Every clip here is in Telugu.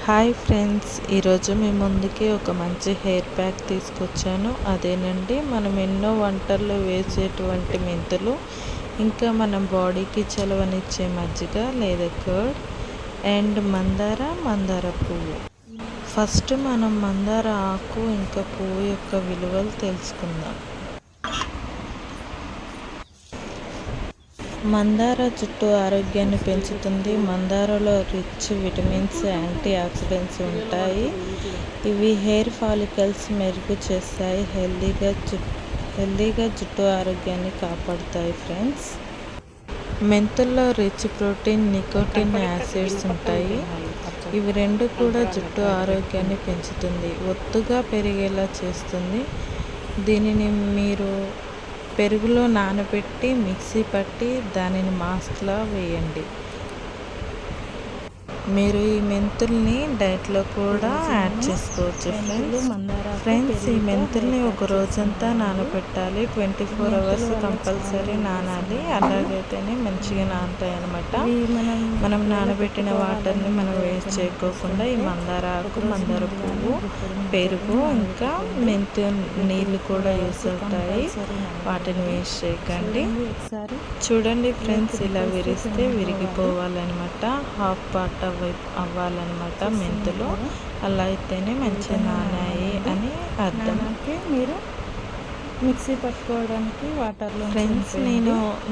హాయ్ ఫ్రెండ్స్, ఈరోజు మీ ముందుకి ఒక మంచి హెయిర్ ప్యాక్ తీసుకొచ్చాను. అదేనండి, మనం ఎన్నో వంటల్లో వేసేటువంటి మెంతులు, ఇంకా మనం బాడీకి చలవనిచ్చే మజ్జిగ లేదా కర్డ్ అండ్ మందార పువ్వు. ఫస్ట్ మనం మందార ఆకు ఇంకా పువ్వు యొక్క విలువలు తెలుసుకుందాం. మందార జుట్టు ఆరోగ్యాన్ని పెంచుతుంది. మందారలో రిచ్ విటమిన్స్, యాంటీ ఆక్సిడెంట్స్ ఉంటాయి. ఇవి హెయిర్ ఫాలికల్స్ మెరుగు చేస్తాయి. హెల్దీగా జుట్టు ఆరోగ్యాన్ని కాపాడుతాయి ఫ్రెండ్స్. మెంతుల్లో రిచ్ ప్రోటీన్, నికోటిన్, యాసిడ్స్ ఉంటాయి. ఇవి రెండు కూడా జుట్టు ఆరోగ్యాన్ని పెంచుతుంది, ఒత్తుగా పెరిగేలా చేస్తుంది. దీనిని మీరు పెరుగులో నానబెట్టి మిక్సీ పట్టి దానిని మాస్క్లా వేయండి. మీరు ఈ మెంతుల్ని డైట్లో కూడా యాడ్ చేసుకోవచ్చు ఫ్రెండ్స్. ఈ మెంతుల్ని ఒక రోజంతా నానబెట్టాలి. 24 hours కంపల్సరీ నానాలి. అలాగైతేనే మంచిగా నానుతాయి అన్నమాట. మనం నానబెట్టిన వాటర్ని మనం వేస్ట్ చేయకోకుండా ఈ మందార ఆకు, మందార పువ్వు, పెరుగు ఇంకా మెంతు నీళ్ళు కూడా యూస్ అవుతాయి. వాటిని వేస్ట్ చేయకండి. చూడండి ఫ్రెండ్స్, ఇలా విరిస్తే విరిగిపోవాలన్నమాట. హాఫ్ పార్ట్ అవ్వాలన్నమాట మెంతులు. అలా అయితేనే మంచిగా నానాయి అని అర్థం. మీరు మిక్సీ పట్టుకోవడానికి వాటర్లో ఫ్రెండ్స్,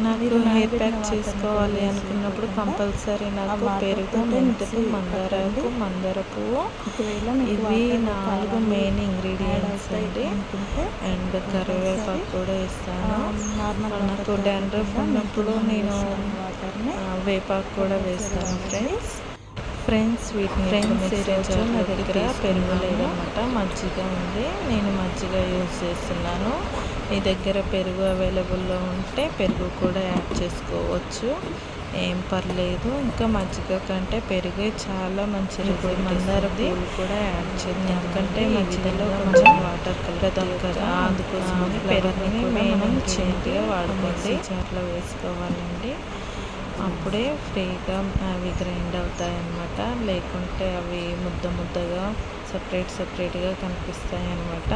నాకు హెయిర్ ప్యాక్ చేసుకోవాలి అనుకున్నప్పుడు కంపల్సరీ నాకు పెరుగు, మెంతులు, మందారకు, మందార పువ్వు, ఇవి 4 మెయిన్ ఇంగ్రీడియంట్స్ అండి. అండ్ కరివేపాకు కూడా వేస్తాను. నాకు డాండ్రఫ్ ఉన్నప్పుడు నేను వేపాకు కూడా వేస్తాను ఫ్రెండ్స్. ఈరోజు నా దగ్గర పెరుగు లేదన్నమాట, మజ్జిగ ఉంది. నేను మజ్జిగ యూజ్ చేస్తున్నాను. మీ దగ్గర పెరుగు అవైలబుల్లో ఉంటే పెరుగు కూడా యాడ్ చేసుకోవచ్చు, ఏం పర్లేదు. ఇంకా మజ్జిగ కంటే పెరుగే చాలా మంచిది. మందార పువ్వులు కూడా యాడ్ చేద్దాం, ఎందుకంటే మజ్జిగలో కొంచెం వాటర్ కలుగుతాం కదా, అందుకోసం పెరుగుని మెయిన్ చేతిగా వాడుకోండి. చాట్లో వేసుకోవాలండి, అప్పుడే ఫ్రీగా అవి గ్రైండ్ అవుతాయి అన్నమాట. లేకుంటే అవి ముద్దగా సపరేట్గా కనిపిస్తాయి అన్నమాట.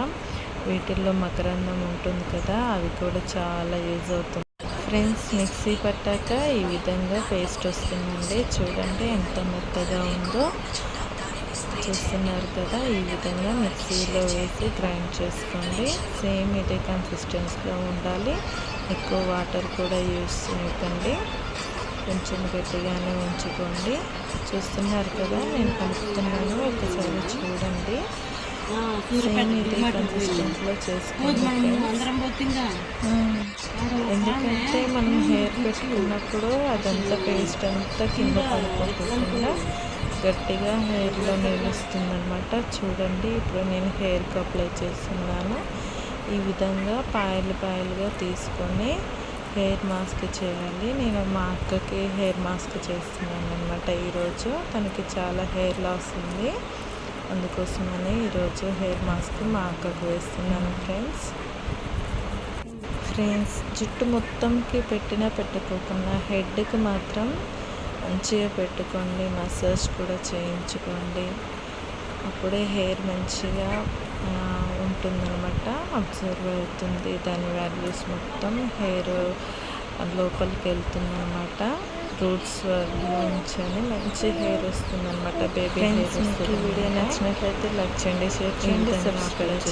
వీటిల్లో మకరందం ఉంటుంది కదా, అవి కూడా చాలా యూజ్ అవుతుంది ఫ్రెండ్స్. మిక్సీ పట్టాక ఈ విధంగా పేస్ట్ వస్తుందండి. చూడండి ఎంత మెత్తగా ఉందో, చూస్తున్నారు కదా. ఈ విధంగా మిక్సీలో వేసి గ్రైండ్ చేసుకోండి. సేమ్ ఇదే కన్సిస్టెన్సీలో ఉండాలి. ఎక్కువ వాటర్ కూడా యూజ్ చేయకండి, కొంచెం గట్టిగానే ఉంచుకోండి. చూస్తున్నారు కదా, నేను కలుపుతున్నాను, ఒకసారి చూడండి. సేమ్ ఇదే కన్సిస్టెన్సీలో చేసుకోండి. ఎందుకంటే మనం హెయిర్ పెట్టుకున్నప్పుడు అదంతా పేస్ట్ అంతా కింద పడిపోకుండా గట్టిగా హెయిర్లో నిలుస్తుందన్నమాట. చూడండి, ఇప్పుడు నేను హెయిర్కి అప్లై చేస్తున్నాను. ఈ విధంగా పాయలుగా తీసుకొని హెయిర్ మాస్క్ చేయాలి. నేను మా అక్కకి హెయిర్ మాస్క్ చేస్తున్నాను అనమాట. ఈరోజు తనకి చాలా హెయిర్ లాస్ ఉంది, అందుకోసమని ఈరోజు హెయిర్ మాస్క్ మా అక్కకు వేస్తున్నాను ఫ్రెండ్స్. జుట్టు మొత్తంకి పెట్టుకోకుండా హెడ్కి మాత్రం మంచిగా పెట్టుకోండి. మసాజ్ కూడా చేయించుకోండి, అప్పుడే హెయిర్ మంచిగా ఉంటుందన్నమాట, అబ్జర్వ్ అవుతుంది. దాని వాల్యూస్ మొత్తం హెయిర్ లోపలికి వెళ్తుంది అనమాట. రూట్స్ నుంచి మంచి హెయిర్ వస్తుంది అనమాట. Baby hair. వీడియో నచ్చినట్లయితే లైక్ చేయండి, షేర్ చేయండి, సబ్స్క్రైబ్ చేయండి.